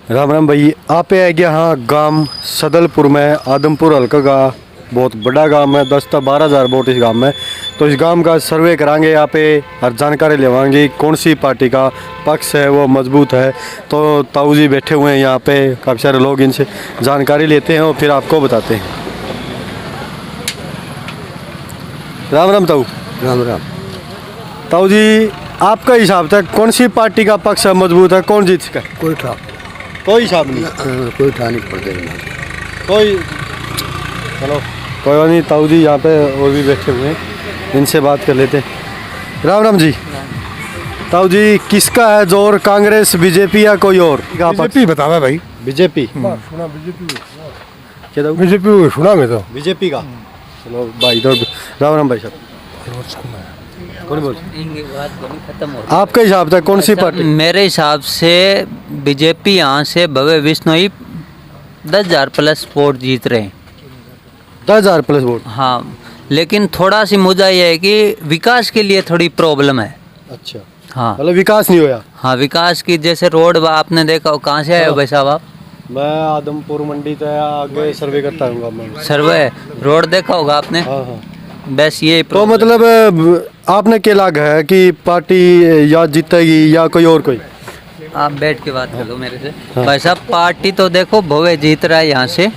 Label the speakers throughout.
Speaker 1: राम राम भाई, आप है यहाँ गांव सदलपुर में आदमपुर हल्का का बहुत बड़ा गांव है। 10-12 हज़ार वोट इस गांव में। तो इस गांव का सर्वे कराएंगे, यहाँ पे हर जानकारी लेवाएंगे कौन सी पार्टी का पक्ष है वो मजबूत है। तो ताऊ जी बैठे हुए हैं यहाँ पे, काफ़ी सारे लोग, इनसे जानकारी लेते हैं और फिर आपको बताते हैं। राम राम ताऊ।
Speaker 2: राम राम।
Speaker 1: ताऊ जी, आपका हिसाब था कौन सी पार्टी का पक्ष मजबूत है, कौन जीत सका?
Speaker 2: कोई था
Speaker 1: कोई हिसाब नहीं,
Speaker 2: कोई था नहीं पड़ते
Speaker 1: कोई। चलो कोई बात नहीं, ताऊ जी यहाँ पे और भी बैठे हुए हैं, इनसे बात कर लेते हैं। राम राम जी। ताऊ जी, किसका है जोर, कांग्रेस, बीजेपी या कोई और?
Speaker 2: बीजेपी बतावा भाई।
Speaker 1: बीजेपी
Speaker 2: सुना बीजेपी,
Speaker 1: क्या ताऊ?
Speaker 2: बीजेपी सुना मैं तो।
Speaker 1: बीजेपी का। चलो भाई इधर। राम राम भाई साहब। कौन बोल? आपका हिसाब था कौन सी पार्टी?
Speaker 3: मेरे हिसाब से बीजेपी यहाँ से भव्य बिश्नोई 10,000 प्लस वोट जीत रहे हैं।
Speaker 1: 10,000 प्लस वोट।
Speaker 3: हाँ, लेकिन थोड़ा सी मुद्दा यह है कि विकास के लिए थोड़ी प्रॉब्लम है।
Speaker 1: अच्छा,
Speaker 3: हाँ
Speaker 1: मतलब विकास नहीं होया।
Speaker 3: हाँ, विकास की जैसे रोड आपने देखा हो। कहाँ से आए हो भाई साहब आप?
Speaker 1: मैं आदमपुर मंडी से आगे सर्वे करता हूँ।
Speaker 3: सर्वे रोड देखा होगा आपने।
Speaker 1: हाँ हाँ।
Speaker 3: बस ये
Speaker 1: तो मतलब आपने क्या लगा है कि पार्टी या जीतेगी या कोई और? कोई
Speaker 3: आप बैठ के बात कर लो मेरे से। भाई साहब, पार्टी तो देखो भव्य जीत रहा है यहाँ से,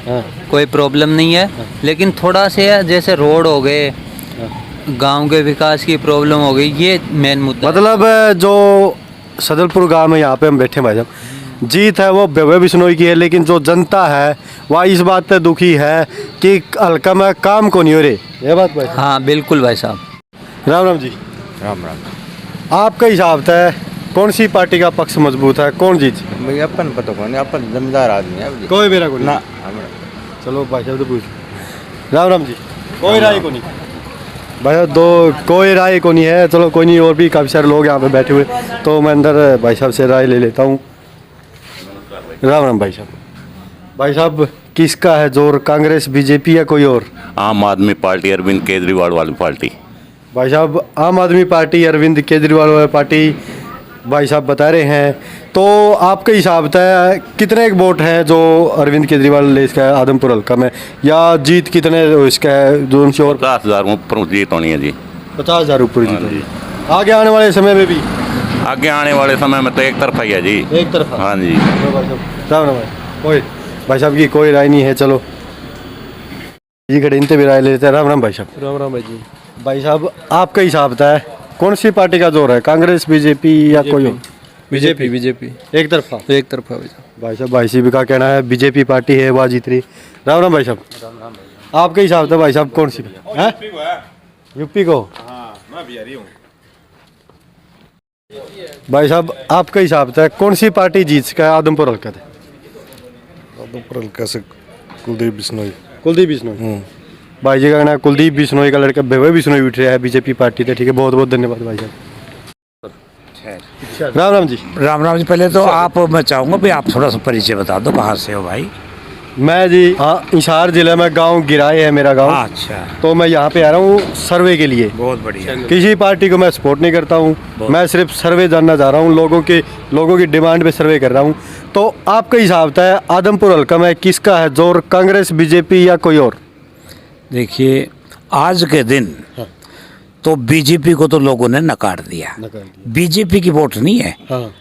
Speaker 3: कोई प्रॉब्लम नहीं है। लेकिन थोड़ा से जैसे रोड हो गए, गांव के विकास की प्रॉब्लम हो गई, ये मेन मुद्दा।
Speaker 1: मतलब जो सदलपुर गांव में यहाँ पे हम बैठे हैं भाई साहब, जीत है वो भव्य बिश्नोई की है, लेकिन जो जनता है वह इस बात पे दुखी है कि हल्का में काम को नहीं हो रहे। ये बात भाई साहब?
Speaker 3: हाँ बिल्कुल भाई साहब।
Speaker 1: राम राम जी।
Speaker 2: राम राम।
Speaker 1: आपका हिसाब था कौन सी पार्टी का पक्ष मजबूत है, कौन जीत?
Speaker 2: भाई अपन पता कौन है, अपन जमींदार आदमी है।
Speaker 1: कोई मेरा को नहीं
Speaker 2: ना
Speaker 1: चलो भाई साहब तो पूछ। राम राम जी। कोई राय को नहीं भाई साहब, दो कोई राय को नहीं है। चलो कोई नहीं, और भी काफ़ी सारे लोग यहाँ पे बैठे हुए, तो मैं अंदर भाई साहब से राय ले लेता हूँ। राम राम भाई साहब। भाई साहब, किसका है जोर, कांग्रेस, बीजेपी या कोई और?
Speaker 4: आम आदमी पार्टी, अरविंद केजरीवाल वाली पार्टी।
Speaker 1: भाई साहब, आम आदमी पार्टी, अरविंद केजरीवाल वाली पार्टी भाई साहब बता रहे हैं। तो आपके हिसाब से कितने वोट हैं जो अरविंद केजरीवाल ले इसका है आदमपुर हल्का में, या जीत कितने इसका है जो उनसे और?
Speaker 4: 50,000 ऊपर जीत होनी है जी।
Speaker 1: 50,000 ऊपर जीत होगी। आगे आने वाले समय में भी?
Speaker 4: आगे आने वाले समय में तो एक तरफा ही है जी।
Speaker 1: एक तरफा।
Speaker 4: हाँ जी।
Speaker 1: राम राम भाई। कोई भाई साहब की कोई राय नहीं है। चलो जी खड़े, इनसे भी राय ले लेते हैं। राम राम भाई साहब।
Speaker 2: राम राम भाई जी।
Speaker 1: भाई साहब, आपका हिसाब था कौन सी पार्टी का जोर है, कांग्रेस, बीजेपी या कोई और?
Speaker 2: बीजेपी बीजेपी
Speaker 1: एक तरफा।
Speaker 2: एक तरफा भाई साहब।
Speaker 1: भाई साहब, भाई साहब का कहना है बीजेपी पार्टी है वह जीत रही। राम राम भाई साहब। राम राम। आपके हिसाब से भाई साहब कौन सी है? यूपी को। मैं बिहारी हूँ। भाई साहब, आपके हिसाब से कौन सी पार्टी जीत सका है आदमपुर हल्का से?
Speaker 5: आदमपुर हल्का से कुलदीप बिश्नोई।
Speaker 1: कुलदीप बिश्नोई। भाई जी का कहना है कुलदीप बिश्नोई का लड़का भव्य बिश्नोई उठ रहा है बीजेपी पार्टी से। ठीक है, बहुत बहुत धन्यवाद भाई साहब। राम राम जी।
Speaker 6: राम राम जी। पहले तो आप, मैं चाहूँगा भाई आप थोड़ा सा परिचय बता दो, कहाँ से हो भाई?
Speaker 1: मैं जी हिसार जिले में गांव गिराए है मेरा गांव।
Speaker 6: अच्छा,
Speaker 1: तो मैं यहाँ पे आ रहा हूँ सर्वे के लिए।
Speaker 6: बहुत बढ़िया।
Speaker 1: किसी पार्टी को मैं सपोर्ट नहीं करता हूँ, मैं सिर्फ सर्वे जानना चाह रहा हूँ, लोगों की डिमांड पे सर्वे कर रहा हूँ। तो आपका हिसाब था आदमपुर हल्का में किसका है जोर, कांग्रेस, बीजेपी या कोई और?
Speaker 6: देखिए, आज के दिन तो बीजेपी को तो लोगों ने नकार दिया। बीजेपी की वोट नहीं है।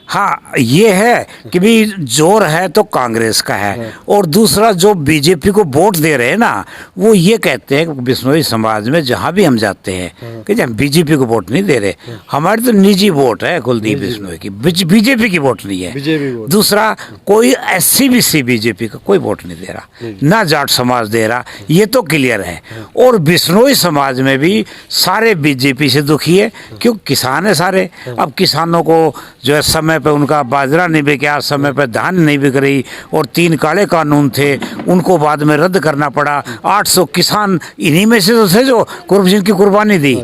Speaker 6: हाँ, ये है कि भी जोर है तो कांग्रेस का है। और दूसरा, जो बीजेपी को वोट दे रहे हैं ना, वो ये कहते हैं बिश्नोई समाज में जहाँ भी हम जाते हैं कि हम बीजेपी को वोट नहीं दे रहे, हमारी तो निजी वोट है कुलदीप बिश्नोई की, बीजेपी की वोट नहीं है। दूसरा, कोई SC/BC बीजेपी का कोई वोट नहीं दे रहा, ना जाट समाज दे रहा, ये तो क्लियर है। और बिश्नोई समाज में भी सारे बीजेपी से दुखी है, क्यों? किसान है सारे। अब किसानों को जो है समय पे उनका बाजरा नहीं बिका, समय पे धान नहीं बिक रही, और 3 काले कानून थे, उनको बाद में रद्द करना पड़ा। 800 किसान इन्हीं में से तो थे जो जिनकी कुर्बानी दी।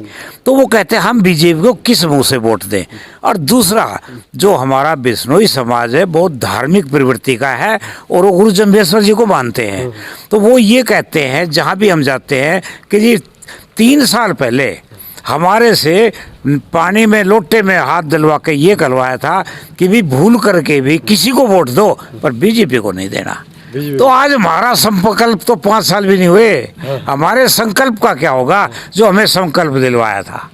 Speaker 6: तो वो कहते हैं हम बीजेपी को किस मुंह से वोट दें। और दूसरा, जो हमारा बिश्नोई समाज है बहुत धार्मिक प्रवृत्ति का है, और वो गुरु जम्भेश्वर जी को मानते हैं। तो वो ये कहते हैं जहाँ भी हम जाते हैं कि जी 3 साल पहले हमारे से पानी में लोटे में हाथ दिलवा के ये करवाया था कि भी भूल करके भी किसी को वोट दो पर बीजेपी को नहीं देना। तो आज हमारा संकल्प तो 5 साल भी नहीं हुए, हमारे संकल्प का क्या होगा जो हमें संकल्प दिलवाया था।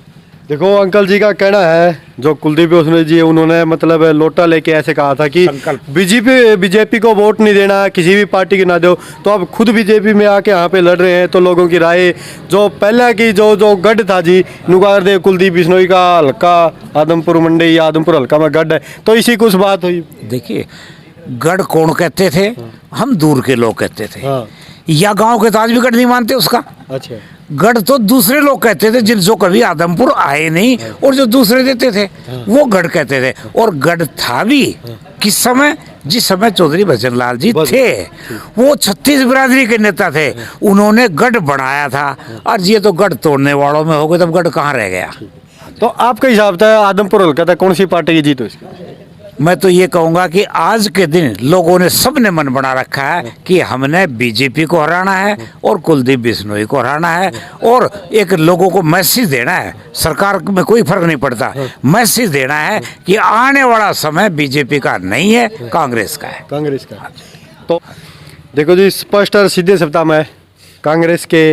Speaker 1: देखो अंकल जी का कहना है, जो कुलदीप बिश्नोई जी उन्होंने मतलब लोटा लेके ऐसे कहा था कि बीजेपी को वोट नहीं देना, किसी भी पार्टी के ना दो। तो अब खुद बीजेपी में आके यहाँ पे लड़ रहे हैं, तो लोगों की राय जो पहला की जो गढ़ था जी नुकार दे कुलदीप बिश्नोई का हल्का आदमपुर मंडी या आदमपुर हल्का में गढ़ है, तो इसी कुछ बात हुई।
Speaker 6: देखिए गढ़ कौन कहते थे, हम दूर के लोग कहते थे, या गांव के तो आज भी गढ़ नहीं मानते उसका।
Speaker 1: अच्छा,
Speaker 6: गढ़ तो दूसरे लोग कहते थे जिन जो कभी आदमपुर आए नहीं और जो दूसरे देते थे वो गढ़ कहते थे। और गढ़ था भी किस समय, जिस समय चौधरी भजनलाल जी थे, वो 36 बिरादरी के नेता थे, उन्होंने गढ़ बनाया था। और ये तो गढ़ तोड़ने वालों में हो गए, तब गढ़ कहाँ रह गया।
Speaker 1: तो आपका हिसाब था आदमपुर हल्का था कौन सी पार्टी की जीत हो इसकी?
Speaker 6: मैं तो ये कहूँगा कि आज के दिन लोगों ने सबने मन बना रखा है कि हमने बीजेपी को हराना है और कुलदीप बिश्नोई को हराना है, और एक लोगों को मैसेज देना है, सरकार में कोई फर्क नहीं पड़ता, मैसेज देना है कि आने वाला समय बीजेपी का नहीं है, कांग्रेस का है।
Speaker 1: कांग्रेस का। तो देखो जी स्पष्ट और सीधे शब्दों में कांग्रेस के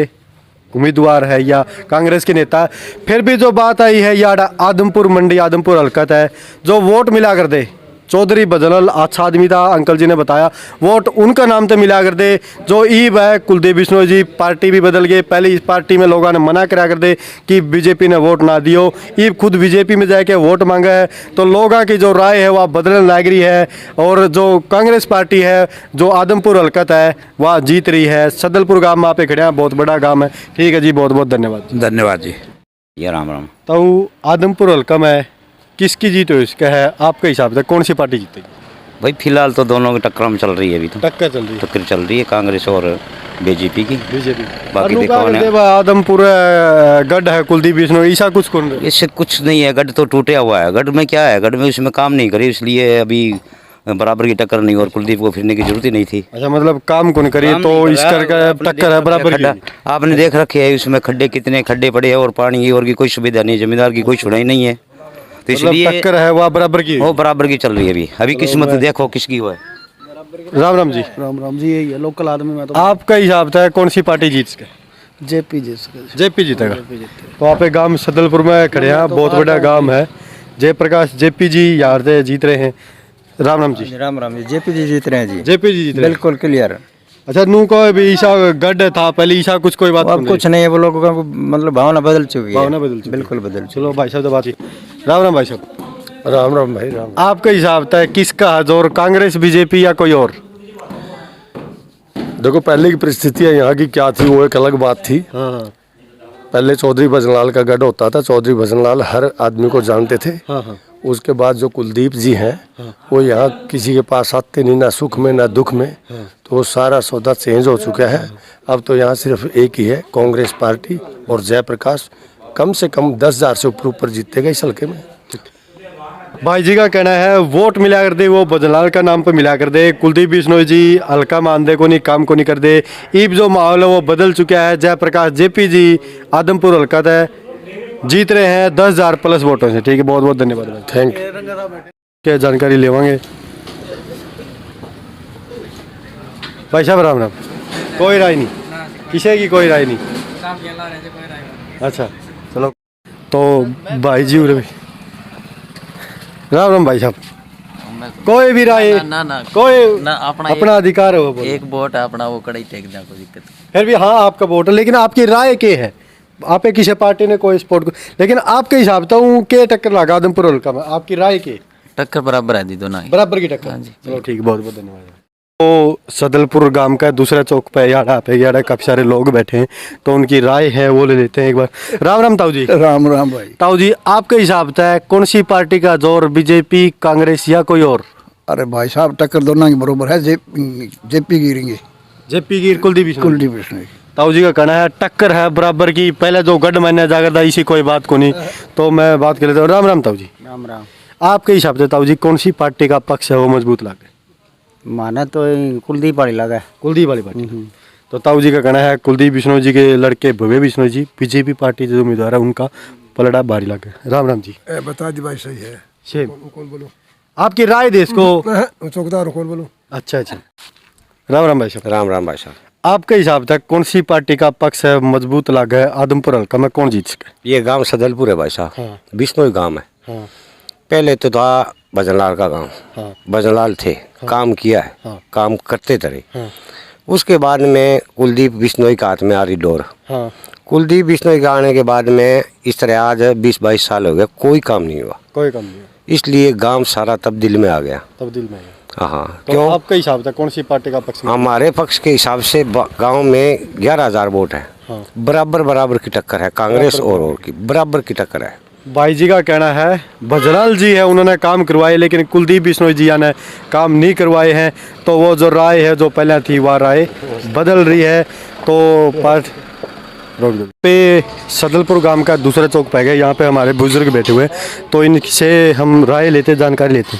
Speaker 1: उम्मीदवार है या कांग्रेस के नेता, फिर भी जो बात आई है यार आदमपुर मंडी आदमपुर हल्का है, जो वोट मिला कर दे चौधरी भजनलाल अच्छा आदमी था, अंकल जी ने बताया, वोट उनका नाम तो मिला कर दे। जो ईब है कुलदीप बिश्नोई जी पार्टी भी बदल गए, पहले इस पार्टी में लोगों ने मना करा कर दे कि बीजेपी ने वोट ना दियो, ईब खुद बीजेपी में जाके वोट मांगा है, तो लोगों की जो राय है वह बदलने लग रही है। और जो कांग्रेस पार्टी है जो आदमपुर हल्का है वह जीत रही है। सदलपुर गाँव में आप खड़े हैं, बहुत बड़ा गाँव है। ठीक है जी, बहुत बहुत धन्यवाद।
Speaker 6: धन्यवाद जी।
Speaker 2: ये राम राम।
Speaker 1: तो आदमपुर हल्का में किसकी जीत हो इसका है आपके हिसाब से, कौन सी पार्टी जीतेगी?
Speaker 2: भाई फिलहाल तो दोनों की टक्कर में चल रही है, अभी तो
Speaker 1: टक्कर चल रही है,
Speaker 2: टक्कर चल रही है कांग्रेस और बीजेपी की।
Speaker 1: बीजेपी
Speaker 2: बाकी देखो ना,
Speaker 1: आदमपुर गढ़ है कुलदीप बिश्नोई ऐसा कुछ कौन?
Speaker 2: इससे कुछ नहीं है, गढ़ तो टूटा हुआ है। गढ़ में क्या है, गढ़ में उसमें काम नहीं करी, इसलिए अभी बराबर की टक्कर नहीं, और कुलदीप को फिरने की जरूरत ही नहीं थी।
Speaker 1: अच्छा, मतलब काम कौन करिए तो इस करके टक्कर है बराबर की।
Speaker 2: आपने देख रखे है उसमें खड्डे, कितने खड्डे पड़े हैं, और पानी की और की कोई सुविधा नहीं, जमींदार की कोई सुनाई नहीं है, तो इसलिए
Speaker 1: टक्कर है वह बराबर की,
Speaker 2: वो बराबर की चल रही है। अभी किस्मत देखो किसकी हुआ है।
Speaker 1: राम राम जी।
Speaker 7: राम राम जी, यही है लोकल आदमी में तो
Speaker 1: आपका हिसाब था कौन सी पार्टी जीत सके?
Speaker 7: जेपी जी सके।
Speaker 1: जेपी जीतेगा। तो आप गांव सदलपुर में खड़े हैं, बहुत बड़ा गांव है। जयप्रकाश जेपी जी यहाँ से जीत रहे हैं। राम राम जी।
Speaker 8: राम राम जी, जेपी जी जीत रहे हैं जी,
Speaker 1: जेपी जी जीत रहे हैं
Speaker 8: बिल्कुल क्लियर।
Speaker 1: अच्छा, नू को भी ईसा गढ़ था पहले, ईसा कुछ कोई बात
Speaker 8: अब कुछ नहीं है, वो लोगों का मतलब भावना बदल चुकी है,
Speaker 1: भावना बदल चुकी है।
Speaker 8: बिल्कुल बदल चुकी।
Speaker 1: चलो भाई साहब, बात राम राम भाई साहब।
Speaker 5: राम राम भाई राम।
Speaker 1: आपका हिसाब था किसका जोर, कांग्रेस बीजेपी या कोई और?
Speaker 5: देखो पहले की परिस्थितियाँ यहाँ की क्या थी वो एक अलग बात थी।
Speaker 1: हाँ
Speaker 5: पहले चौधरी भजनलाल का गढ़ होता था, चौधरी भजनलाल हर आदमी को जानते थे।
Speaker 1: हाँ।
Speaker 5: उसके बाद जो कुलदीप जी हैं वो यहाँ किसी के पास आते नहीं, ना सुख में ना दुख में, तो वो सारा सौदा चेंज हो चुका है। अब तो यहाँ सिर्फ एक ही है, कांग्रेस पार्टी, और जयप्रकाश कम से कम 10,000 से ऊपर जीतेगा इस हल्के में।
Speaker 1: भाई जी का कहना है वोट मिला कर दे, वो भजनलाल का नाम पे मिला कर दे, कुलदीप बिश्नोई जी हल्का मान दे को नहीं, काम को नहीं कर दे। ईब जो माहौल है वो बदल चुका है। जयप्रकाश जेपी जी आदमपुर हल्का है, जीत रहे हैं 10,000 प्लस वोटों से। ठीक है, बहुत बहुत धन्यवाद भाई,
Speaker 5: थैंक यू।
Speaker 1: क्या जानकारी लेवांगे भाई साहब। राम राम। कोई राय नहीं, किसी की कोई राय नहीं। अच्छा चलो, तो भाई जी उरे राम राम भाई साहब। कोई भी राय
Speaker 3: ना
Speaker 1: कोई
Speaker 3: ना,
Speaker 1: अपना अधिकार है वो बोलो।
Speaker 3: एक वोट अपना वो कड़ाई टेक दें, कोई दिक्कत नहीं।
Speaker 1: फिर भी हाँ आपका वोट है, लेकिन आपकी राय क्या है? आप किसी पार्टी ने कोई सपोर्ट को, लेकिन आपके हिसाब से हूँ के टक्कर लगा आदमपुर हल्का में, आपकी राय क्या?
Speaker 3: टक्कर बराबर है दी दोनों ही।
Speaker 1: बराबर की टक्कर। चलो ठीक, बहुत बहुत धन्यवाद। तो सदलपुर गांव का दूसरा चौक पे याड़ा काफी सारे लोग बैठे हैं, तो उनकी राय है वो ले लेते हैं एक बार। राम राम ताऊ जी।
Speaker 7: राम राम भाई।
Speaker 1: ताऊ जी, आपके हिसाब से कौन सी पार्टी का जोर, बीजेपी कांग्रेस या कोई और?
Speaker 7: अरे भाई साहब टक्कर दोनों की बरोबर है, जेपी गिरेंगे।
Speaker 1: जेपी की कुलदीप
Speaker 7: बिश्नोई।
Speaker 1: ताऊ जी का कहना है टक्कर है बराबर की, पहले जो गढ़ मैंने जाकर था इसी कोई बात को नहीं, तो मैं बात कर लेता हूँ। राम राम ताऊ जी।
Speaker 8: राम राम।
Speaker 1: आपके हिसाब से ताऊ जी कौन सी पार्टी का पक्ष है वो मजबूत लगे?
Speaker 8: माना तो कुलदीप वाली लगा है।
Speaker 1: कुलदीप वाली पार्टी। तो ताऊ जी का कहना है कुलदीप बिश्नोई जी के लड़के भव्य बिश्नोई जी बीजेपी पार्टी जो उम्मीदवार है उनका पलड़ा बारी लगे। राम राम जी।
Speaker 5: बता दी भाई सही है।
Speaker 1: सेम।
Speaker 5: कौन बोलो?
Speaker 1: आपकी राय दे इसको।
Speaker 5: चौकीदार कौन बोलो?
Speaker 1: अच्छा अच्छा। राम राम भाई साहब।
Speaker 2: राम राम भाई साहब।
Speaker 1: आपके हिसाब से कौन सी पार्टी का पक्ष है मजबूत लगा है? आदमपुर हल्का में कौन जीत सके?
Speaker 2: ये गांव सदलपुर है भाई साहब।
Speaker 1: हाँ।
Speaker 2: बिश्नोई गांव है।
Speaker 1: हाँ।
Speaker 2: पहले तो था भजनलाल का गांव।
Speaker 1: हाँ।
Speaker 2: भजनलाल थे। काम किया है।
Speaker 1: हाँ।
Speaker 2: काम करते रहे।
Speaker 1: हाँ।
Speaker 2: उसके बाद में कुलदीप बिश्नोई का हाथ में आ रही डोर।
Speaker 1: हाँ।
Speaker 2: कुलदीप बिश्नोई के आने के बाद में इस तरह आज 20-22 साल हो गए, कोई काम नहीं हुआ।
Speaker 1: कोई कम नहीं।
Speaker 2: इसलिए गांव सारा तब्दील में आ गया।
Speaker 1: तब्दील में।
Speaker 2: हाँ।
Speaker 1: तो
Speaker 2: क्यों?
Speaker 1: आपके हिसाब से कौन सी पार्टी का पक्ष में?
Speaker 2: हमारे पक्ष के हिसाब से गांव में 11,000 वोट है।
Speaker 1: हाँ।
Speaker 2: बराबर की टक्कर है, कांग्रेस और की बराबर की टक्कर है।
Speaker 1: भाई जी का कहना है भजनलाल जी है उन्होंने काम करवाए, लेकिन कुलदीप बिश्नोई जी ने काम नहीं करवाए हैं। तो वो जो राय है जो पहले थी वह राय बदल रही है। तो पार्ट पे सदलपुर गांव का दूसरे चौक पे गए, यहाँ पे हमारे बुजुर्ग बैठे हुए, तो इनसे हम राय लेते, जानकारी लेते।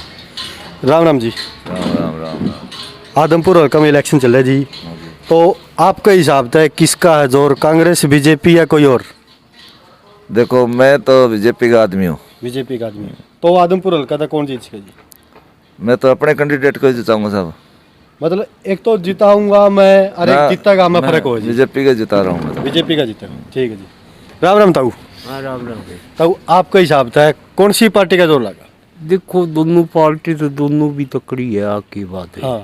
Speaker 1: राम राम जी।
Speaker 9: राम राम।
Speaker 1: आदमपुर हल्का में इलेक्शन चल रहा है जी, तो आपके हिसाब से किसका है जोर, कांग्रेस, बीजेपी या कोई और?
Speaker 9: देखो मैं तो बीजेपी का आदमी हूँ।
Speaker 1: बीजेपी का आदमी। तो आदमपुर हल्का था कौन जीत सके जी?
Speaker 9: मैं तो अपने कैंडिडेट को ही जिताऊंगा साहब।
Speaker 1: मतलब एक तो जिताऊंगा मैं और एक जीतेगा मैं, फर्क हो जी।
Speaker 9: बीजेपी का जिता रहा हूँ।
Speaker 1: बीजेपी का जीतेगा। ठीक है जी। राम राम ताऊ।
Speaker 8: हाँ राम राम।
Speaker 1: ताऊ आपका हिसाब था कौन सी पार्टी का जोर लगा?
Speaker 6: देखो दोनों पार्टी तो दोनों भी तकड़ी है, आपकी बात है।
Speaker 1: हाँ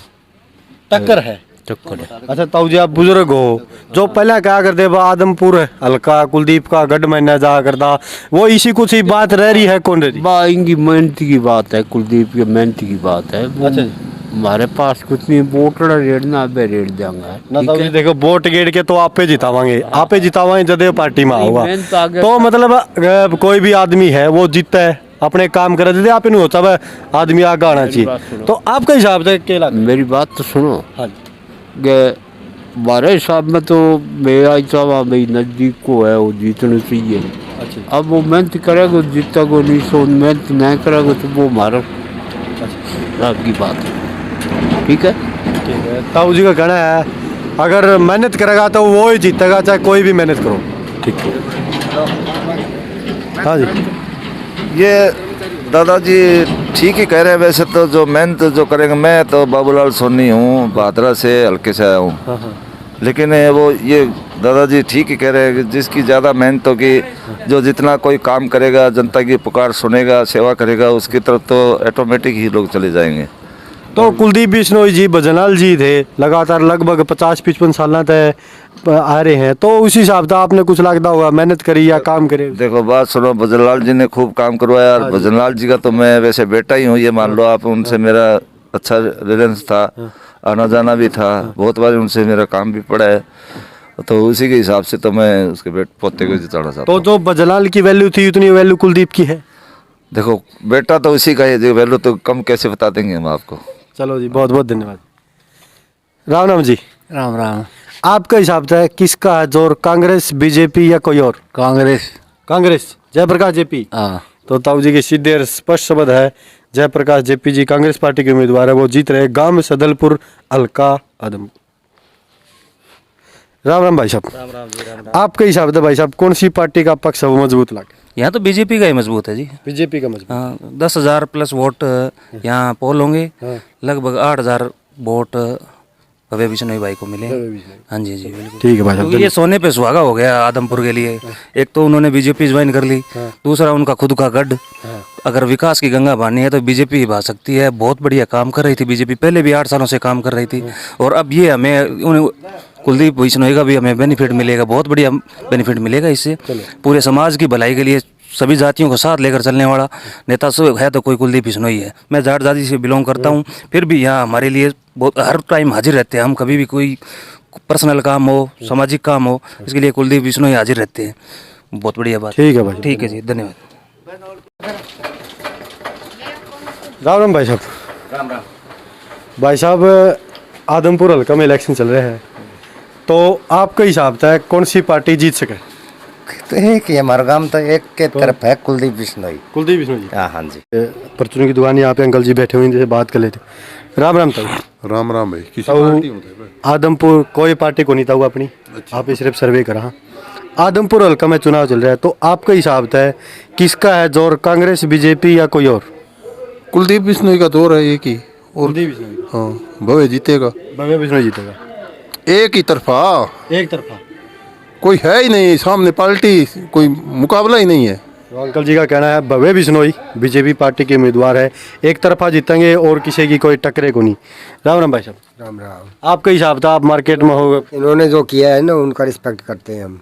Speaker 1: टक्कर है।
Speaker 6: टक्कर है।
Speaker 1: अच्छा ताऊ जी आप बुजुर्ग हो, जो पहले क्या करते आदमपुर हल्का कुलदीप का गढ़ महीना जा करता, वो इसी कुछ ही बात रह रही है कौन रही?
Speaker 6: इनकी मेहनत की बात है, कुलदीप की मेहनत की बात है।
Speaker 1: अच्छा जी।
Speaker 6: हमारे पास कुछ नहीं, वोट रेट ना अबे रेट देंगे
Speaker 1: ना ताऊ जी देखो वोट गेड़ के तो आप पे जितावांगे, आप पे जितावांगे जदयू पार्टी में होगा। तो मतलब कोई भी आदमी है वो जीतता है, अपने काम कर देते, आप नहीं होता आदमी आगे आना चाहिए। तो आपके हिसाब से क्या लगता है?
Speaker 6: मेरी बात तो सुनो।
Speaker 1: हाँ
Speaker 6: हमारे हिसाब में तो मेरा हिसाब भाई नजदीक को है, वो जीतने चाहिए।
Speaker 1: अच्छा।
Speaker 6: अब वो मेहनत करेगा जीता को, नहीं सो मेहनत नहीं करेगा तो वो हमारा की बात है। ठीक है।
Speaker 1: ठीक है। ताऊ जी का कहना है अगर मेहनत करेगा तो वो ही जीतेगा, चाहे कोई भी मेहनत करो। ठीक है। हाँ जी।
Speaker 9: ये दादाजी ठीक ही कह रहे हैं। वैसे तो जो मेहनत जो करेंगे, मैं तो बाबूलाल सोनी हूँ, भादरा से हल्के से आया हूँ।
Speaker 1: हाँ हाँ।
Speaker 9: लेकिन वो ये दादाजी ठीक ही कह रहे हैं कि जिसकी ज़्यादा मेहनत होगी, जो जितना कोई काम करेगा, जनता की पुकार सुनेगा, सेवा करेगा, उसकी तरफ तो ऑटोमेटिक ही लोग चले जाएंगे।
Speaker 1: तो कुलदीप बिश्नोई जी भजनलाल जी थे लगातार लगभग 50-55 साल तक आ रहे हैं, तो उसी हिसाब से आपने कुछ लगता होगा मेहनत करी या काम करे?
Speaker 9: देखो बात सुनो, भजनलाल जी ने खूब काम करवाया और भजनलाल जी का तो मैं वैसे बेटा ही हूँ, ये मान लो आप। उनसे मेरा अच्छा रिलेशंस था, आना जाना भी था, बहुत बार उनसे मेरा काम भी पड़ा है। तो उसी के हिसाब से तो मैं उसके पोते को जिताना चाहता
Speaker 1: तो
Speaker 9: हूँ।
Speaker 1: जो भजनलाल की वैल्यू थी उतनी वैल्यू कुलदीप की है?
Speaker 9: देखो बेटा तो उसी का है, वैल्यू तो कम कैसे बता देंगे हम आपको।
Speaker 1: चलो जी, बहुत बहुत धन्यवाद। राम राम जी।
Speaker 8: राम राम।
Speaker 1: आपका हिसाब से किसका है जोर, कांग्रेस, बीजेपी या कोई और?
Speaker 8: कांग्रेस।
Speaker 1: कांग्रेस, जयप्रकाश जेपी।
Speaker 8: हाँ।
Speaker 1: तो ताऊ जी के सीधे और स्पष्ट शब्द है, जयप्रकाश जेपी जी कांग्रेस पार्टी के उम्मीदवार है, वो जीत रहे गांव में सदलपुर हल्का आदम। राम राम भाई साहब।
Speaker 10: राम राम जी। राम राम।
Speaker 1: आपके हिसाब से भाई साहब कौन सी पार्टी का पक्ष है वो मजबूत लगे?
Speaker 10: यहाँ तो बीजेपी का ही मजबूत है जी।
Speaker 1: बीजेपी का मजबूत।
Speaker 10: हाँ, 10,000 प्लस वोट यहाँ पोल होंगे। लगभग 8,000 वोट भव्य बिश्नोई भाई को मिले। हाँ जी जी बिल्कुल।
Speaker 1: ठीक है भाई साहब।
Speaker 10: ये सोने पे सुहागा हो गया आदमपुर के लिए। एक तो उन्होंने बीजेपी ज्वाइन कर ली, दूसरा उनका खुद का गढ़। अगर विकास की गंगा बहानी है तो बीजेपी ही बहा सकती है। बहुत बढ़िया काम कर रही थी बीजेपी, पहले भी 8 सालों से काम कर रही थी। और अब ये हमें कुलदीप बिश्नोई का भी हमें बेनिफिट मिलेगा, बहुत बढ़िया बेनिफिट मिलेगा इससे। पूरे समाज की भलाई के लिए सभी जातियों को साथ लेकर चलने वाला नेता है तो कोई कुलदीप बिश्नोई है। मैं जाट जाति से बिलोंग करता हूँ, फिर भी यहाँ हमारे लिए बहुत हर टाइम हाजिर रहते हैं। हम कभी भी कोई पर्सनल काम हो, सामाजिक काम हो, इसके लिए कुलदीप बिश्नोई हाजिर रहते हैं। बहुत बढ़िया बात।
Speaker 1: ठीक है भाई।
Speaker 10: ठीक है जी, धन्यवाद।
Speaker 1: राम राम भाई साहब।
Speaker 10: राम राम
Speaker 1: भाई साहब, आदमपुर हल्का में इलेक्शन चल रहे हैं, तो आपके हिसाब से कौन सी पार्टी जीत सके?
Speaker 8: तो एक ही हमारा गांव तो एक के तरफ है, कुलदीप बिश्नोई।
Speaker 1: कुलदीप बिश्नोई जी।
Speaker 8: हाँ जी।
Speaker 1: परचून की दुकान यहाँ पे अंकल जी बैठे हुए हैं, जैसे बात कर लेते। राम राम ताऊ।
Speaker 11: राम राम भाई। किसी
Speaker 1: ताऊ
Speaker 11: पार्टी होता है?
Speaker 1: आदमपुर कोई पार्टी को नहीं ताऊ अपनी। आप सिर्फ सर्वे करा। आदमपुर हल्का में चुनाव चल रहा है, तो आपका हिसाब है किसका है जोर, कांग्रेस, बीजेपी या कोई और?
Speaker 5: कुलदीप बिश्नोई का दौर है एक ही, और हाँ भव्य जीतेगा।
Speaker 1: भव्य बिश्नोई जीतेगा
Speaker 5: एक ही तरफा,
Speaker 1: एक तरफा,
Speaker 5: कोई है ही नहीं सामने पार्टी, कोई मुकाबला ही नहीं है।
Speaker 1: तो अंकल जी का कहना है भव्य बिश्नोई बीजेपी पार्टी के उम्मीदवार है, एक तरफा जीतेंगे और किसी की कोई टक्करे को नहीं। राम राम भाई साहब।
Speaker 8: राम राम।
Speaker 1: आपका हिसाब था, आप मार्केट में हो,
Speaker 8: इन्होंने जो किया है ना उनका रिस्पेक्ट करते हैं हम।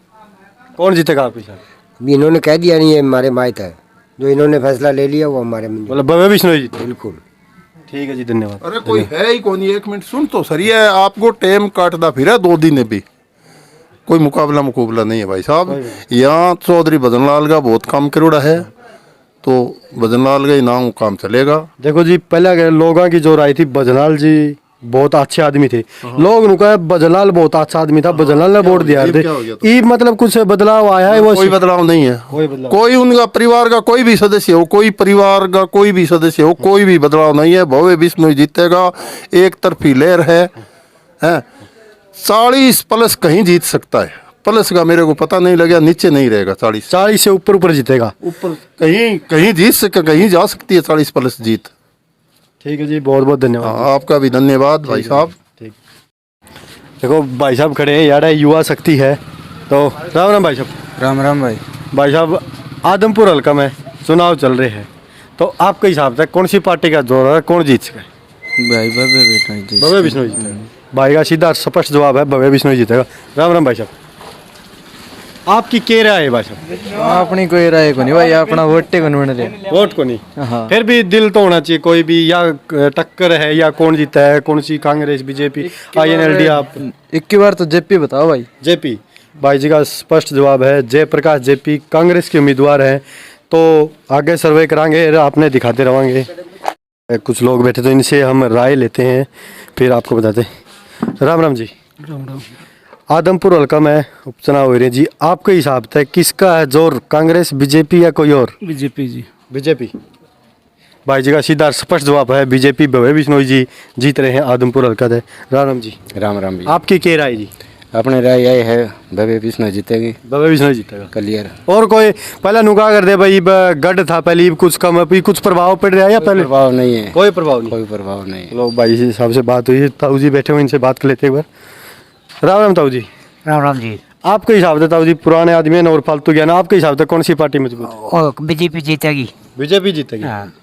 Speaker 1: कौन जीतेगा आपके हिसाब?
Speaker 8: अभी इन्होंने कह दिया नहीं है हमारे माइत है, जो इन्होंने फैसला ले लिया वो हमारे में
Speaker 1: मतलब भव्य बिश्नोई जीते?
Speaker 8: बिल्कुल।
Speaker 1: ठीक है जी, धन्यवाद।
Speaker 5: अरे कोई है ही कौन, एक मिनट सुन तो सही है, आपको टाइम काटदा फिर 2 दिन भी कोई मुकाबला नहीं है भाई साहब। यहाँ चौधरी भजनलाल का बहुत काम करोड़ा है, तो भजनलाल का ही नाम काम चलेगा।
Speaker 1: देखो जी, पहले लोगों की जो राय थी भजनलाल जी बहुत अच्छे आदमी थे, लोग उनका भजनलाल बहुत अच्छा आदमी था, भजनलाल ने वोट दिया थे। ये मतलब कुछ बदलाव आया है? वो
Speaker 5: कोई बदलाव नहीं है, कोई उनका परिवार का कोई भी सदस्य हो, कोई परिवार का कोई भी सदस्य हो, कोई भी बदलाव नहीं है। भव्य बिश्नोई जीतेगा, एक तरफी लहर है 40 प्लस कहीं जीत सकता है, प्लस का मेरे को पता नहीं लगा, नीचे नहीं रहेगा। 40
Speaker 1: से ऊपर जीतेगा,
Speaker 5: ऊपर कहीं जीत सके, कहीं जा सकती है 40 प्लस जीत।
Speaker 1: ठीक है जी, बहुत बहुत धन्यवाद।
Speaker 5: आपका भी धन्यवाद भाई साहब।
Speaker 1: ठीक। देखो भाई साहब खड़े हैं, यार युवा शक्ति है, तो राम राम भाई साहब।
Speaker 10: राम राम भाई।
Speaker 1: भाई साहब, आदमपुर हल्का में चुनाव चल रहे हैं, तो आपके हिसाब से कौन सी पार्टी का जोर है, कौन जीत सके?
Speaker 10: भाई भव्य बिश्नोई जी।
Speaker 1: भव्य बिश्नोई जीतेगा। भाई का सीधा स्पष्ट जवाब है, भव्य बिश्नोई जीतेगा। राम राम भाई साहब, आपकी क्या राय है भाई साहब?
Speaker 10: अपनी कोई राय को नहीं भाई, अपना वोट को नहीं बन रहे,
Speaker 1: वोट को नहीं।
Speaker 10: हाँ।
Speaker 1: फिर भी दिल तो होना चाहिए कोई भी, या टक्कर है या कौन जीता है, कौन सी, कांग्रेस, बीजेपी, INLD? आप
Speaker 10: एक की बार तो जेपी बताओ भाई।
Speaker 1: जेपी। भाई जी का स्पष्ट जवाब है जयप्रकाश जेपी कांग्रेस के उम्मीदवार हैं, तो आगे सर्वे कराएंगे, आपने दिखाते रहेंगे। कुछ लोग बैठे तो इनसे हम राय लेते हैं, फिर आपको बताते हैं। राम राम जी।
Speaker 7: राम राम।
Speaker 1: आदमपुर हल्का में उपचुनाव हो रहे हैं जी, आपके हिसाब से किसका है जोर, कांग्रेस, बीजेपी या कोई और?
Speaker 7: बीजेपी जी।
Speaker 1: बीजेपी। भाई जी का सीधा स्पष्ट जवाब है बीजेपी, भव्य बिश्नोई जी जीत रहे हैं आदमपुर हल्का से। राम राम जी।
Speaker 10: राम राम जी।
Speaker 1: आपकी क्या राय जी?
Speaker 10: अपने राय यही है भव्य बिश्नोई जीतेगी।
Speaker 1: भव्य बिश्नोई जीतेगा,
Speaker 10: क्लियर।
Speaker 1: और कोई पहले नुका कर दे भाई, गढ़ था पहले, कुछ कम, अभी कुछ प्रभाव पड़ रहा है या पहले?
Speaker 10: प्रभाव नहीं है,
Speaker 1: कोई प्रभाव नहीं,
Speaker 10: कोई प्रभाव नहीं।
Speaker 1: चलो भाई साहब से बात हुई, ताऊ जी बैठे हुए, इनसे बात कर लेते एक बार। राम राम ताऊ जी।
Speaker 11: राम राम जी।
Speaker 1: आपके हिसाब से ताऊ जी, पुराने आदमी है ना और फालतू ज्ञान, आपके हिसाब से कौन सी पार्टी मजबूत?
Speaker 11: बीजेपी जीतेगी।
Speaker 1: बीजेपी जीतेगी।
Speaker 11: हाँ।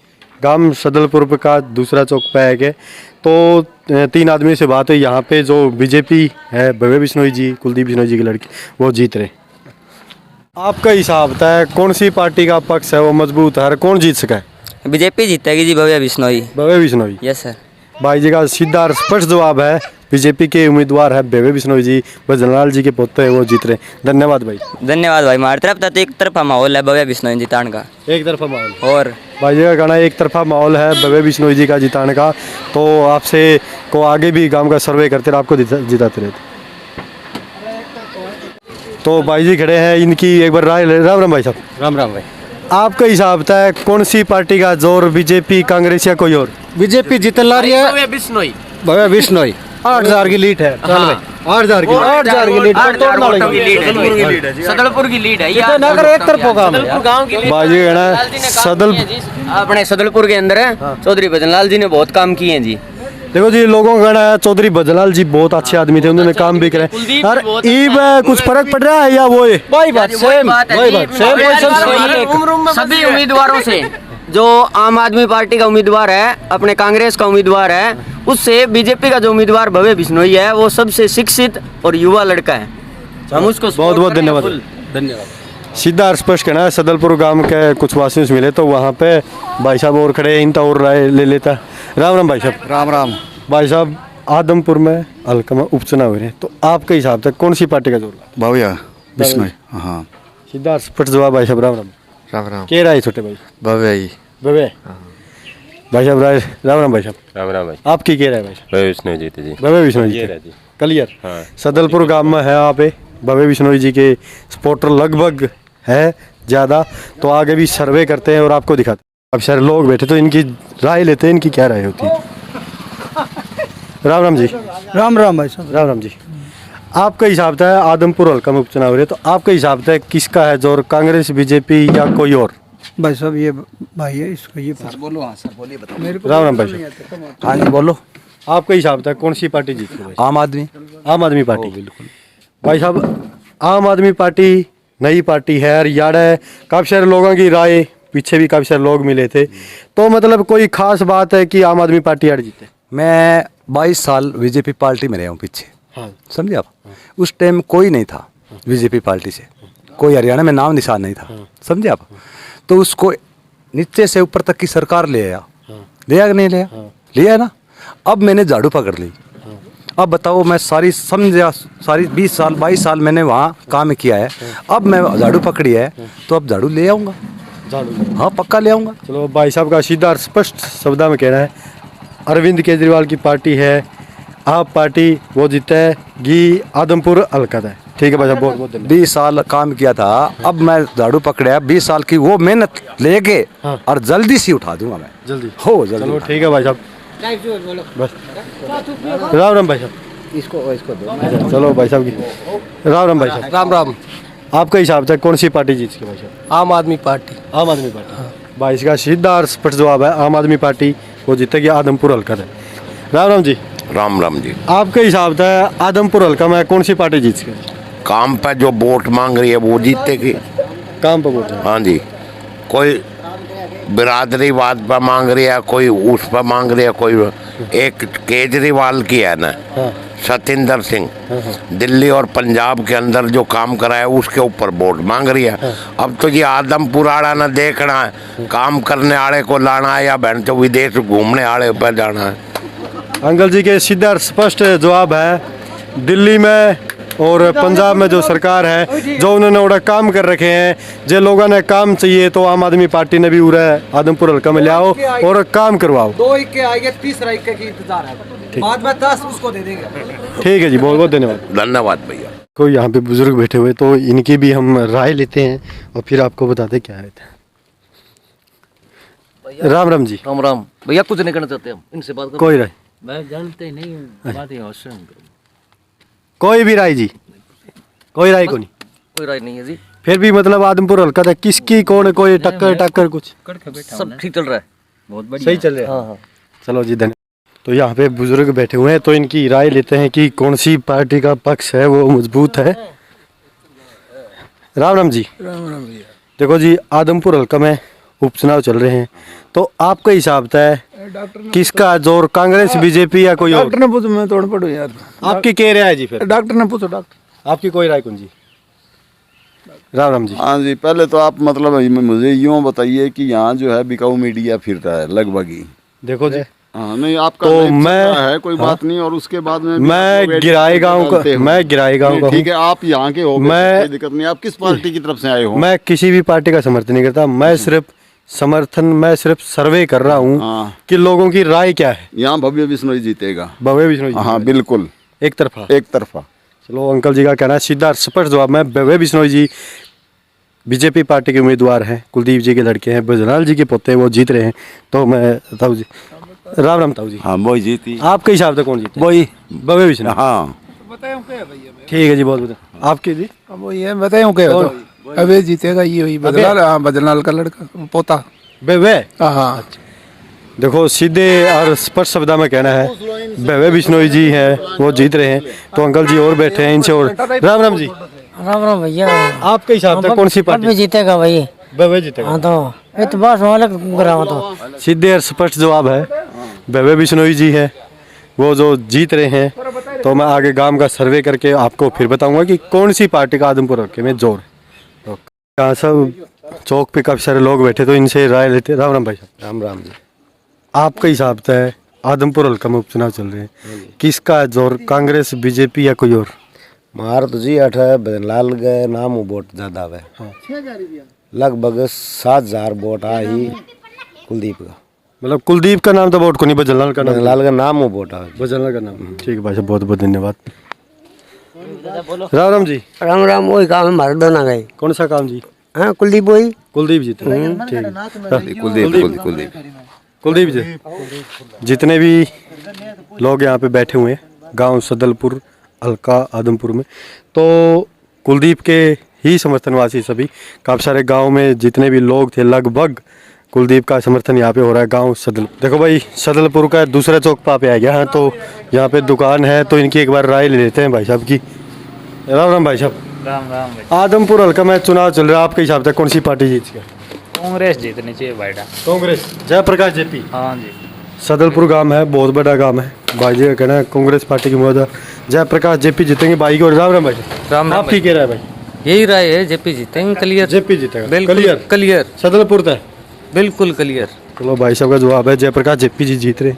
Speaker 1: गांव सदलपुर का दूसरा चौक पे है के, तो 3 आदमी से बात हुई, यहाँ पे जो बीजेपी है, भव्य बिश्नोई जी, कुलदीप बिश्नोई जी की लड़की, वो जीत रहे। आपका हिसाब है कौन सी पार्टी का पक्ष है वो मजबूत है, कौन जीत सका है?
Speaker 3: बीजेपी जीतेगी जी, भव्य बिश्नोई।
Speaker 1: भव्य बिश्नोई।
Speaker 3: Yes sir.
Speaker 1: भाई जी का सीधा स्पष्ट जवाब है, बीजेपी के उम्मीदवार है भव्य बिश्नोई जी, भजनलाल जी के पोते हैं, वो जीत रहे। धन्यवाद भाई।
Speaker 3: धन्यवाद भाई। हमारी तरफ तो एक तरफा माहौल है भव्य बिश्नोई जितान का।
Speaker 1: एक तरफा माहौल,
Speaker 3: और
Speaker 1: भाई जी का कहना है एक तरफा माहौल है भव्य बिश्नोई जी का जिताने का, तो आपसे को आगे भी गांव का सर्वे करते रहे, आपको जिताते रहते। तो भाई जी खड़े हैं, इनकी एक बार राय ले। राम राम भाई साहब।
Speaker 10: राम राम भाई।
Speaker 1: आपका हिसाब है कौन सी पार्टी का जोर, बीजेपी, कांग्रेस या कोई और?
Speaker 10: बीजेपी जीत ला रही है।
Speaker 3: भव्य बिश्नोई।
Speaker 10: भव्य बिश्नोई
Speaker 1: 8,000 की लीड है। 8,000 की
Speaker 10: 8,000 की लीड।
Speaker 3: सदलपुर की लीड है।
Speaker 10: नगर एक तरफ होगा।
Speaker 3: गांव की
Speaker 1: भाई जी कहना है
Speaker 3: अपने सदलपुर के अंदर है, चौधरी भजनलाल जी ने बहुत काम किए हैं जी।
Speaker 1: देखो जी, लोगों का कहना है चौधरी भजनलाल जी बहुत अच्छे आदमी थे, उन्होंने काम भी करे। और ईब कुछ फर्क पड़ रहा है या वो है?
Speaker 10: वही बात सेम,
Speaker 3: सभी उम्मीदवारों से, जो आम आदमी पार्टी का उम्मीदवार है, अपने कांग्रेस का उम्मीदवार है, उससे बीजेपी का जो उम्मीदवार भव्य बिश्नोई है, वो सबसे शिक्षित और युवा लड़का है। हम उसको
Speaker 1: बहुत बहुत धन्यवाद। सीधा स्पष्ट कहना है। सदलपुर गांव के कुछ वासियों से मिले तो वहाँ पे भाई साहब और खड़े हैं, इनका और राय ले लेता। राम राम भाई साहब।
Speaker 10: राम राम
Speaker 1: भाई साहब, आदमपुर में हल्का में उपचुनाव हो रहे हैं, तो आपके हिसाब से कौन सी पार्टी का जोर?
Speaker 10: भव्य बिश्नोई। हाँ,
Speaker 1: सीधा स्पष्ट जवाब भाई साहब। राम राम।
Speaker 10: राम राम।
Speaker 1: क्या राय छोटे भाई?
Speaker 10: भव्य ही।
Speaker 1: भव्य। भाई साहब राय। राम राम भाई साहब।
Speaker 4: राम राम भाई।
Speaker 1: आपकी क्या राय भाई साहब?
Speaker 4: भव्य बिश्नोई जीते जी।
Speaker 1: भव्य बिश्नोई जी क्लियर। सदलपुर गांव में है आप, भव्य बिश्नोई जी के सपोर्टर लगभग है ज़्यादा, तो आगे भी सर्वे करते हैं और आपको दिखाते हैं। अब सर लोग बैठे तो इनकी राय लेते हैं, इनकी क्या राय होती है। राम राम जी।
Speaker 7: राम राम भाई साहब।
Speaker 1: राम राम जी। आपका हिसाब था आदमपुर हल्का में उपचुनाव हो रहे, तो आपका हिसाब था किसका है जोर, कांग्रेस, बीजेपी या कोई और?
Speaker 7: भाई साहब ये भाई है, इसको ये बोलो। हाँ सर बोलिए, बताओ मेरे को।
Speaker 1: राम राम भाई साहब।
Speaker 10: हाँ जी बोलो।
Speaker 1: आपका हिसाब था कौन सी पार्टी जीत गई?
Speaker 10: आम आदमी।
Speaker 1: आम आदमी पार्टी। बिल्कुल भाई साहब, आम आदमी पार्टी नई पार्टी है और यार काफ़ी सारे लोगों की राय, पीछे भी काफ़ी सारे लोग मिले थे, तो मतलब कोई खास बात है कि आम आदमी पार्टी यार जीते?
Speaker 10: मैं 22 साल बीजेपी पार्टी में रहा हूँ पीछे।
Speaker 1: हाँ।
Speaker 10: समझे आप? उस टाइम कोई नहीं था बीजेपी पार्टी से, कोई हरियाणा में नाम निशान नहीं था। समझे आप? तो उसको नीचे से ऊपर तक की सरकार ले आया। लिया कि नहीं लिया? लिया ना। अब मैंने झाड़ू पकड़ ली। अब बताओ, मैं सारी समझा, सारी 22 साल मैंने वहाँ काम किया है। अब मैं झाड़ू पकड़ी है तो अब झाड़ू ले आऊँगा।
Speaker 1: झाड़ू?
Speaker 10: हाँ पक्का ले आऊँगा।
Speaker 1: चलो भाई साहब का सीधा और स्पष्ट शब्दों में कहना है, अरविंद केजरीवाल की पार्टी है, आप पार्टी, वो जीतेगी आदमपुर हल्का है। ठीक है भाई साहब, बहुत बहुत धन्यवाद।
Speaker 10: 20 साल काम किया था, अब मैं झाड़ू पकड़ा, 20 साल की वो मेहनत लेके और जल्दी से उठा दूंगा मैं।
Speaker 1: जल्दी
Speaker 10: हो जल्दी।
Speaker 1: चलो ठीक है भाई साहब, बस। राम राम भाई साहब।
Speaker 8: इसको दो।
Speaker 1: चलो भाई साहब की राम राम भाई साहब।
Speaker 7: राम राम।
Speaker 1: आपका हिसाब से कौन सी पार्टी जीत गई भाई साहब?
Speaker 7: आम आदमी पार्टी।
Speaker 1: आम आदमी पार्टी। भाई इसका सीधा और स्पष्ट जवाब है, आम आदमी पार्टी वो जीतेगी आदमपुर हल्का है। राम राम जी।
Speaker 4: राम राम जी।
Speaker 1: आपके हिसाब से आदमपुर हल्का में कौन सी पार्टी जीत गई?
Speaker 4: काम पे जो वोट मांग रही है वो जीतेगी।
Speaker 1: काम पर वोट?
Speaker 4: हाँ जी। कोई बिरादरीवाद पर मांग रही है, कोई उस पर मांग रही है, कोई एक केजरीवाल की है ना, सतिंदर सिंह, दिल्ली और पंजाब के अंदर जो काम करा है उसके ऊपर वोट मांग रही है। अब तो ये आदमपुर आड़ा ना देखना है, काम करने वाले को लाना है या बहन तो विदेश घूमने वाले पर जाना है।
Speaker 1: अंकल जी के सीधा और स्पष्ट जवाब है, दिल्ली में और पंजाब में जो सरकार है, जो उन्होंने उड़ा काम कर रखे हैं, जो लोगों ने काम चाहिए तो आम आदमी पार्टी ने भी उड़ा आदमपुर हल्का में ले आओ और काम करवाओ।
Speaker 7: 2 के आएंगे, 30 इक्के की इंतजार है, बाद में 10 उसको दे देंगे।
Speaker 1: ठीक है जी, बहुत बहुत धन्यवाद।
Speaker 4: धन्यवाद भैया।
Speaker 1: कोई यहाँ पे बुजुर्ग बैठे हुए, तो इनकी भी हम राय लेते हैं और फिर आपको बताते क्या रहता है। राम राम जी।
Speaker 11: राम राम भैया। कुछ नहीं करना चाहते हम, इनसे बात करो।
Speaker 1: कोई राय?
Speaker 3: मैं जानते ही नहीं हूँ, बात ही
Speaker 1: कोई भी राय जी? कोई राय को नहीं?
Speaker 11: कोई राय नहीं है जी।
Speaker 1: फिर भी मतलब आदमपुर हल्का था, किसकी कौन है, कोई टक्कर कुछ?
Speaker 11: सब ठीक चल रहा है,
Speaker 3: बहुत बढ़िया,
Speaker 1: सही चल रहा है।
Speaker 11: हाँ।
Speaker 1: चलो जी धन्यवाद। तो यहाँ पे बुजुर्ग बैठे हुए हैं, तो इनकी राय लेते हैं कि कौन सी पार्टी का पक्ष है वो मजबूत है। राम राम जी।
Speaker 7: राम राम भैया।
Speaker 1: देखो जी, आदमपुर हल्का में उपचुनाव चल रहे हैं, तो आपका हिसाब है किसका जोर, कांग्रेस, बीजेपी या कोई और?
Speaker 7: डॉक्टर ने पूछो, मैं तोड़ पड़ू यार।
Speaker 1: आपकी क्या राय है जी? फिर
Speaker 7: डॉक्टर ने पूछो। डॉक्टर
Speaker 1: आपकी कोई राय कौन जी? राम राम जी।
Speaker 12: हाँ जी, पहले तो आप मतलब मुझे यूँ बताइए कि यहाँ जो है बिकाऊ मीडिया फिर रहा है लगभग ही।
Speaker 1: देखो जी,
Speaker 12: हाँ नहीं आपका
Speaker 1: तो
Speaker 12: मैं है कोई बात नहीं, और उसके बाद में
Speaker 1: मैं गिराई गाँव का, मैं गिराई गाँव का।
Speaker 12: ठीक है, आप यहाँ के हो,
Speaker 1: मैं
Speaker 12: कोई दिक्कत नहीं। आप किस पार्टी की तरफ से आए हो?
Speaker 1: मैं किसी भी पार्टी का समर्थन नहीं करता, मैं सिर्फ सर्वे कर रहा हूँ कि लोगों की राय क्या है।
Speaker 12: यहाँ भव्य बिश्नोई जीतेगा।
Speaker 1: भव्य बिश्नोई?
Speaker 12: हाँ बिल्कुल,
Speaker 1: एक तरफा।
Speaker 12: एक तरफा।
Speaker 1: चलो अंकल जी का कहना है, सीधा स्पष्ट जवाब में, भव्य बिश्नोई जी बीजेपी पार्टी के उम्मीदवार हैं, कुलदीप जी के लड़के हैं, भजनलाल जी के पोते हैं, वो जीत रहे हैं। तो मैं ताऊ जी, राम राम ताऊ जी।
Speaker 12: हाँ वही जीती।
Speaker 1: आपके हिसाब से कौन जीते?
Speaker 12: वही
Speaker 1: भव्य बिश्नोई।
Speaker 12: हाँ
Speaker 1: ठीक है जी, बहुत बहुत। आपके जी?
Speaker 7: वही है, बताऊँ क्या? अबे जीतेगा ये, वही बदलाल। हाँ बदलाल का लड़का, पोता।
Speaker 1: भव्य?
Speaker 7: हाँ।
Speaker 1: देखो सीधे और स्पष्ट शब्दों में कहना है, भव्य बिश्नोई जी हैं, वो जीत रहे हैं। तो अंकल जी और बैठे हैं, इनसे और। राम राम जी।
Speaker 13: राम राम भैया।
Speaker 1: आपके हिसाब से कौन सी पार्टी
Speaker 13: जीतेगा भाई?
Speaker 1: भव्य जीतेगा।
Speaker 13: हाँ तो बस तो
Speaker 1: सीधे और स्पष्ट जवाब है, भव्य बिश्नोई जी है, वो जो जीत रहे हैं। तो मैं आगे गांव का सर्वे करके आपको फिर बताऊंगा कि कौन सी पार्टी का आदमपुर हल्के में जोर है। यहाँ सब चौक पे काफी सारे लोग बैठे, तो इनसे राय लेते। राम राम भाई साहब।
Speaker 8: राम राम जी।
Speaker 1: आपका हिसाब है आदमपुर हल्का में उपचुनाव चल रहे हैं, किसका जोर, कांग्रेस, बीजेपी या कोई और?
Speaker 8: मार तो जी 8 है, भजनलाल के नाम वोट ज्यादा है। लगभग 7,000 वोट आ ही कुलदीप का।
Speaker 1: मतलब कुलदीप का नाम तो वोट को नहीं, भजनलाल का नाम।
Speaker 8: भजनलाल का नाम वो वोट है।
Speaker 1: भजनलाल का नाम। ठीक है भाई साहब, बहुत बहुत धन्यवाद। राम राम जी।
Speaker 13: राम राम। वही काम है हमारे दोनों का।
Speaker 1: कौन सा काम जी?
Speaker 13: हाँ कुलदीप। वही
Speaker 1: कुलदीप जी। ठीक है, कुलदीप जी। जितने भी लोग यहाँ पे बैठे हुए हैं, गांव सदलपुर हल्का आदमपुर में। तो कुलदीप के ही समर्थनवासी सभी, काफ़ी सारे गांव में जितने भी लोग थे लगभग कुलदीप का समर्थन यहाँ पे हो रहा है। गांव सदल, देखो भाई सदलपुर का दूसरा चौक पे आ गया। हाँ, तो यहाँ पे दुकान है, तो इनकी एक बार राय ले लेते हैं भाई साहब की। राम राम भाई साहब।
Speaker 14: राम राम भाई।
Speaker 1: आदमपुर हल्का में चुनाव चल रहा है, आपके हिसाब से कौन सी पार्टी जीत गया?
Speaker 14: कांग्रेस जीतनी चाहिए भाईडा।
Speaker 1: कांग्रेस, जयप्रकाश जेपी।
Speaker 14: हाँ जी।
Speaker 1: सदलपुर गांव है, बहुत बड़ा गांव है। भाई जी का कहना है कांग्रेस पार्टी की मौजूदा जयप्रकाश जेपी जीतेंगे भाई की। और राम राम भाई।
Speaker 3: राम
Speaker 1: आप ठीक कह रहा है भाई?
Speaker 3: यही राय है, जेपी जीतेंगे, क्लियर।
Speaker 1: जेपी जीतेगा,
Speaker 3: बिल्कुल क्लियर।
Speaker 1: सदलपुर तक
Speaker 3: बिल्कुल क्लियर।
Speaker 1: चलो भाई साहब का जवाब है जयप्रकाश जेपी जी जीत रहे।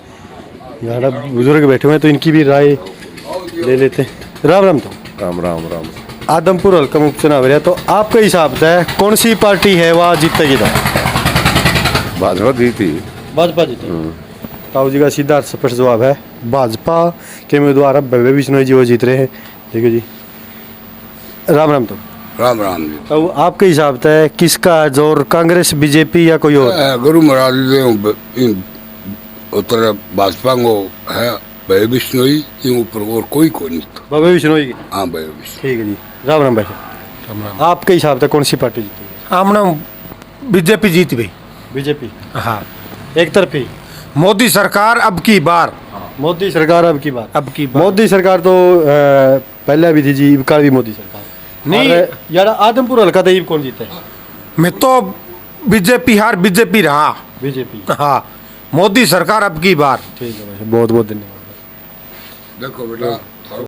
Speaker 1: यहाँ बुजुर्ग बैठे हुए हैं, तो इनकी भी राय ले लेते हैं। राम राम। तो
Speaker 12: राम राम राम।
Speaker 1: आदमपुर हल्का में उपचुनाव है, तो आपके हिसाब से कौन सी पार्टी है वहाँ जीतेगी?
Speaker 12: भाजपा जीती।
Speaker 1: भाजपा जीतेगी। ताऊ जी का सीधा स्पष्ट जवाब है भाजपा के उम्मीदवार भव्य बिश्नोई जी वो जीत रहे हैं। देखो जी, राम राम। तो
Speaker 15: राम राम जी।
Speaker 1: तो आपके हिसाब से किसका जोर, कांग्रेस, बीजेपी या कोई और?
Speaker 15: गुरु महाराज उत्तर भाजपा को है, भय बिश्नोई ऊपर और कोई नहीं।
Speaker 1: भव्य बिश्नोई की।
Speaker 15: हाँ भय बिश्नोई।
Speaker 1: ठीक है जी, राम राम भाई। राम राम। आपके हिसाब से कौन सी पार्टी जीतेगी?
Speaker 16: हमने बीजेपी जीत गई।
Speaker 1: बीजेपी,
Speaker 16: हाँ,
Speaker 1: एक तरफी।
Speaker 16: मोदी सरकार अब की बार।
Speaker 1: मोदी सरकार अब की बार।
Speaker 16: अब की बार।
Speaker 1: मोदी सरकार तो पहले भी थी जी, इबका भी मोदी सरकार
Speaker 16: नहीं
Speaker 1: यार। आदमपुर हल्का तो कौन जीता है?
Speaker 16: मैं तो बीजेपी हार, बीजेपी रहा।
Speaker 1: बीजेपी,
Speaker 16: हाँ, मोदी सरकार अब की बार।
Speaker 1: ठीक है भाई, बहुत बहुत धन्यवाद।
Speaker 15: देखो बेटा